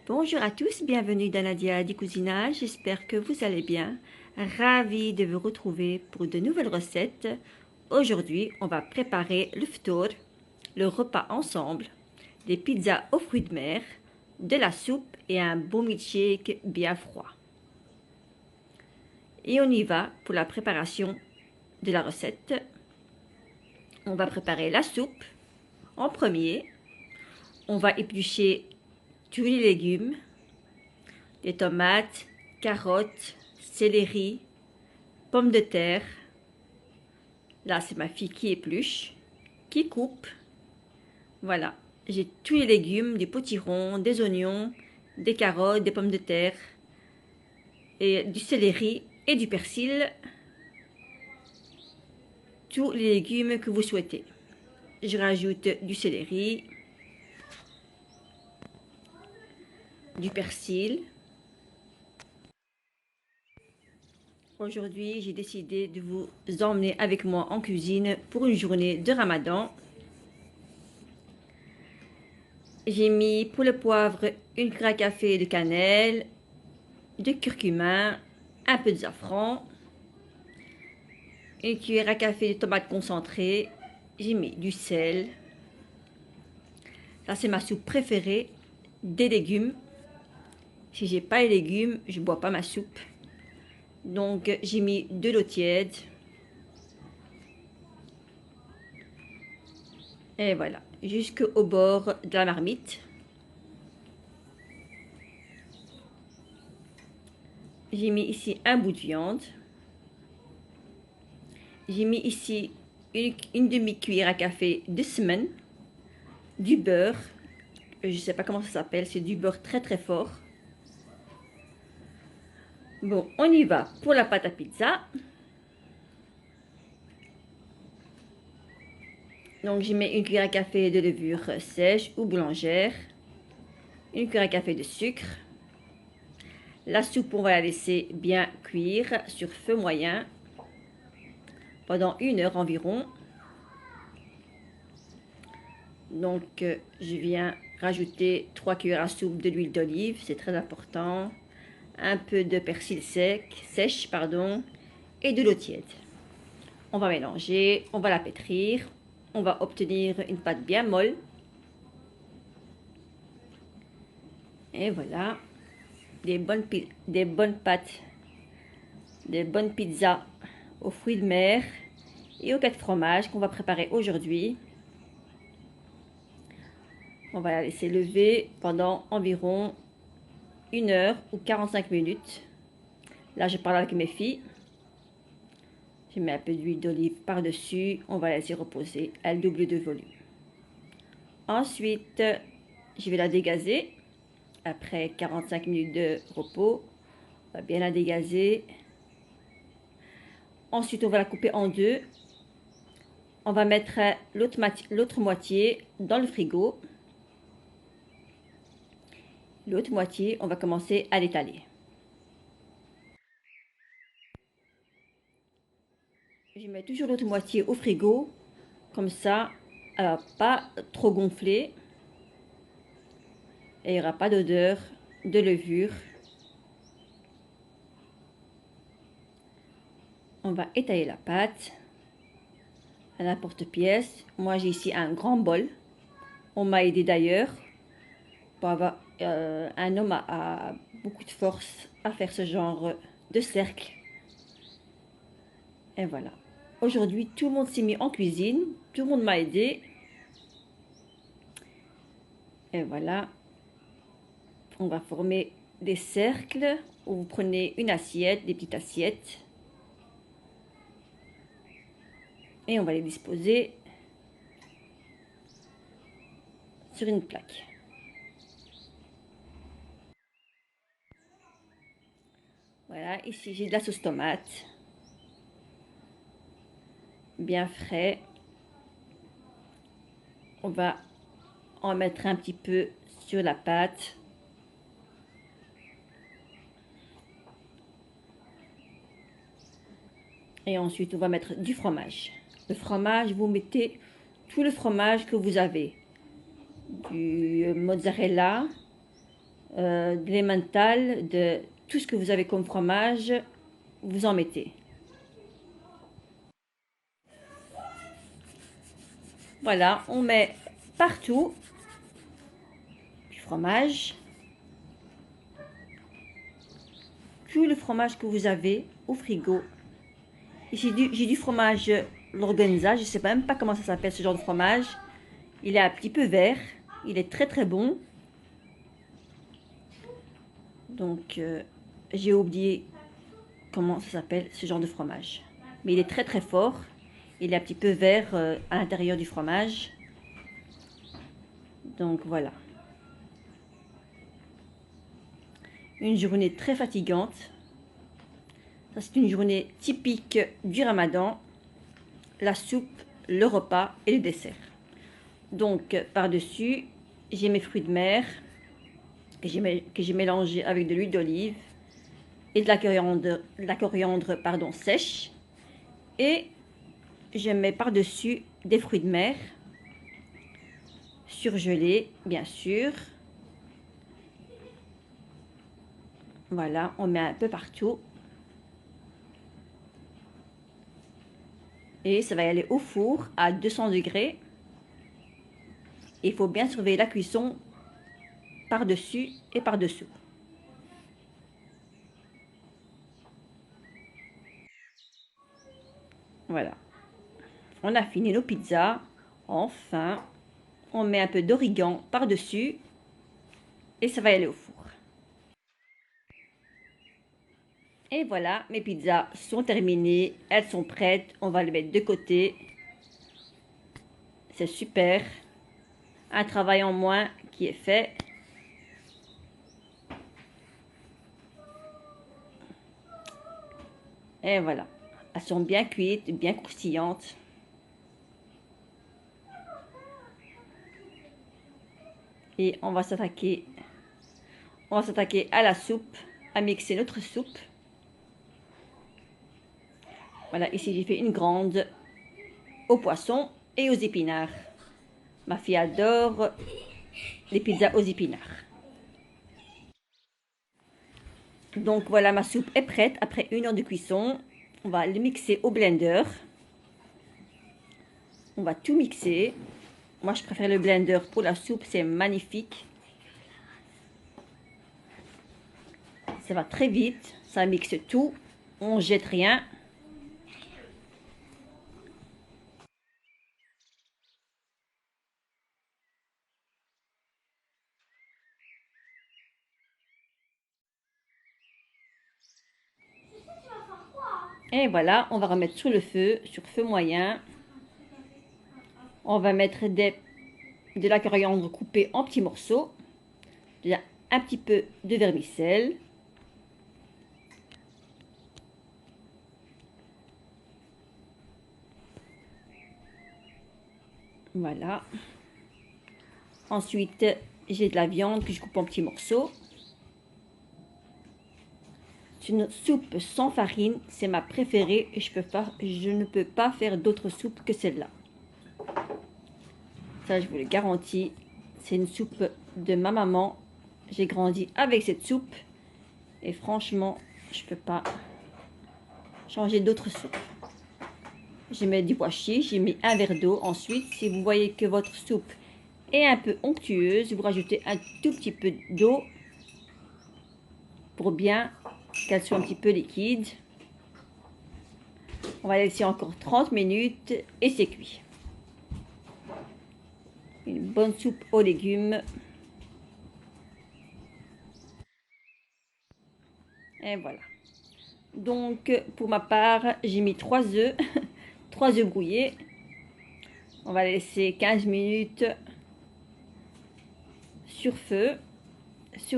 Bonjour à tous, bienvenue dans Nadia du cousinage, j'espère que vous allez bien. Ravie de vous retrouver pour de nouvelles recettes. Aujourd'hui, on va préparer le ftour, le repas ensemble, des pizzas aux fruits de mer, de la soupe et un bon milkshake bien froid. Et on y va pour la préparation de la recette. On va préparer la soupe. En premier, on va éplucher tous les légumes, des tomates, carottes, céleri, pommes de terre. Là, c'est ma fille qui épluche, qui coupe. Voilà, j'ai tous les légumes, des potirons, des oignons, des carottes, des pommes de terre, et du céleri et du persil. Tous les légumes que vous souhaitez. Je rajoute du céleri, du persil. Aujourd'hui, j'ai décidé de vous emmener avec moi en cuisine pour une journée de Ramadan. J'ai mis pour le poivre une cuillère à café de cannelle, de curcuma, un peu de safran, une cuillère à café de tomate concentrée. J'ai mis du sel. Ça, c'est ma soupe préférée, des légumes. Si j'ai pas les légumes, je bois pas ma soupe. Donc, j'ai mis de l'eau tiède. Et voilà, jusqu'au bord de la marmite. J'ai mis ici un bout de viande. J'ai mis ici une demi-cuillère à café de semaine, du beurre. Je ne sais pas comment ça s'appelle, c'est du beurre très très fort. Bon, on y va pour la pâte à pizza. Donc, j'y mets une cuillère à café de levure sèche ou boulangère, une cuillère à café de sucre. La soupe, on va la laisser bien cuire sur feu moyen pendant 1 heure environ. Donc, je viens rajouter 3 cuillères à soupe de l'huile d'olive, c'est très important. Un peu de persil sèche, et de l'eau tiède. On va mélanger, on va la pétrir. On va obtenir une pâte bien molle. Et voilà, des bonnes pâtes, des bonnes pizzas aux fruits de mer et aux 4 fromages qu'on va préparer aujourd'hui. On va la laisser lever pendant environ 1 heure ou 45 minutes. Là, je parle avec mes filles. Je mets un peu d'huile d'olive par-dessus. On va la laisser reposer. Elle double de volume. Ensuite, je vais la dégazer. Après 45 minutes de repos, on va bien la dégazer. Ensuite, on va la couper en deux. On va mettre l'autre moitié dans le frigo. L'autre moitié, on va commencer à l'étaler. Je mets toujours l'autre moitié au frigo. Comme ça, elle va pas trop gonfler. Et il n'y aura pas d'odeur de levure. On va étaler la pâte à n'importe pièce. Moi, j'ai ici un grand bol. On m'a aidé d'ailleurs. Pour avoir, un homme a beaucoup de force à faire ce genre de cercle. Et voilà. Aujourd'hui, tout le monde s'est mis en cuisine. Tout le monde m'a aidé. Et voilà. On va former des cercles où vous prenez une assiette, des petites assiettes. Et on va les disposer sur une plaque. Voilà, ici j'ai de la sauce tomate. Bien frais. On va en mettre un petit peu sur la pâte. Et ensuite, on va mettre du fromage. Le fromage, vous mettez tout le fromage que vous avez. Du mozzarella, de l'emmental, de tout ce que vous avez comme fromage, vous en mettez. Voilà, on met partout du fromage. Tout le fromage que vous avez au frigo. Ici, j'ai du fromage l'organza. Je ne sais même pas comment ça s'appelle ce genre de fromage. Il est un petit peu vert. Il est très très bon. Donc, j'ai oublié comment ça s'appelle ce genre de fromage. Mais il est très très fort. Il est un petit peu vert à l'intérieur du fromage. Donc voilà. Une journée très fatigante. Ça, c'est une journée typique du Ramadan. La soupe, le repas et le dessert. Donc, par-dessus, j'ai mes fruits de mer que j'ai mélangé avec de l'huile d'olive et de la coriandre pardon, sèche. Et je mets par-dessus des fruits de mer surgelés, bien sûr. Voilà, on met un peu partout. Et ça va y aller au four à 200 degrés. Il faut bien surveiller la cuisson par-dessus et par-dessous. Voilà. On a fini nos pizzas. Enfin, on met un peu d'origan par-dessus et ça va y aller au four. Et voilà, mes pizzas sont terminées. Elles sont prêtes. On va les mettre de côté. C'est super. Un travail en moins qui est fait. Et voilà. Elles sont bien cuites, bien croustillantes. Et on va s'attaquer à la soupe, à mixer notre soupe. Voilà, ici j'ai fait une grande aux poissons et aux épinards. Ma fille adore les pizzas aux épinards. Donc voilà, ma soupe est prête après 1 heure de cuisson. On va le mixer au blender. On va tout mixer. Moi, je préfère le blender pour la soupe, c'est magnifique. Ça va très vite, ça mixe tout. On jette rien. Et voilà, on va remettre sur le feu, sur feu moyen. On va mettre de la coriandre coupée en petits morceaux. Un petit peu de vermicelle. Voilà. Ensuite, j'ai de la viande que je coupe en petits morceaux. Une soupe sans farine, c'est ma préférée et je ne peux pas faire d'autre soupe que celle-là. Ça, je vous le garantis. C'est une soupe de ma maman. J'ai grandi avec cette soupe et franchement, je ne peux pas changer d'autre soupe. Je mets du pois chiche, j'ai mis un verre d'eau. Ensuite, si vous voyez que votre soupe est un peu onctueuse, vous rajoutez un tout petit peu d'eau pour bien qu'elle soit un petit peu liquide. On va laisser encore 30 minutes et c'est cuit. Une bonne soupe aux légumes. Et voilà. Donc, pour ma part, j'ai mis 3 œufs, 3 œufs brouillés. On va laisser 15 minutes sur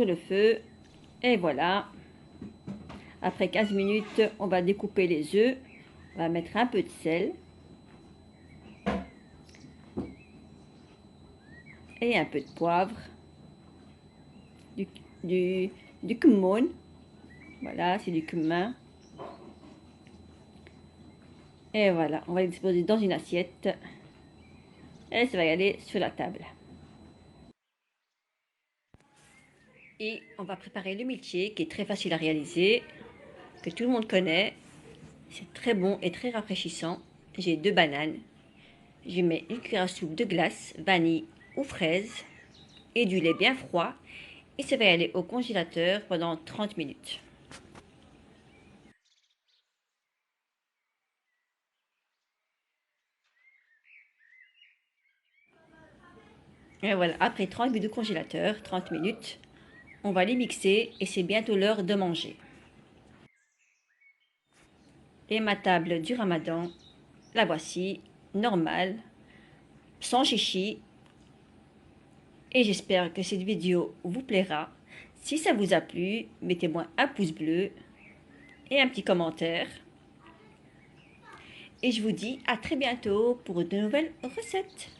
le feu. Et voilà. Après 15 minutes, on va découper les œufs. On va mettre un peu de sel. Et un peu de poivre. Du cumin. Voilà, c'est du cumin. Et voilà, on va les disposer dans une assiette. Et ça va y aller sur la table. Et on va préparer le milkshake qui est très facile à réaliser, que tout le monde connaît. C'est très bon et très rafraîchissant. J'ai 2 bananes. Je mets une cuillère à soupe de glace, vanille ou fraise et du lait bien froid. Et ça va y aller au congélateur pendant 30 minutes. Et voilà, après 30 minutes de congélateur, 30 minutes, on va les mixer et c'est bientôt l'heure de manger. Et ma table du ramadan, la voici, normale, sans chichi. Et j'espère que cette vidéo vous plaira. Si ça vous a plu, mettez-moi un pouce bleu et un petit commentaire. Et je vous dis à très bientôt pour de nouvelles recettes.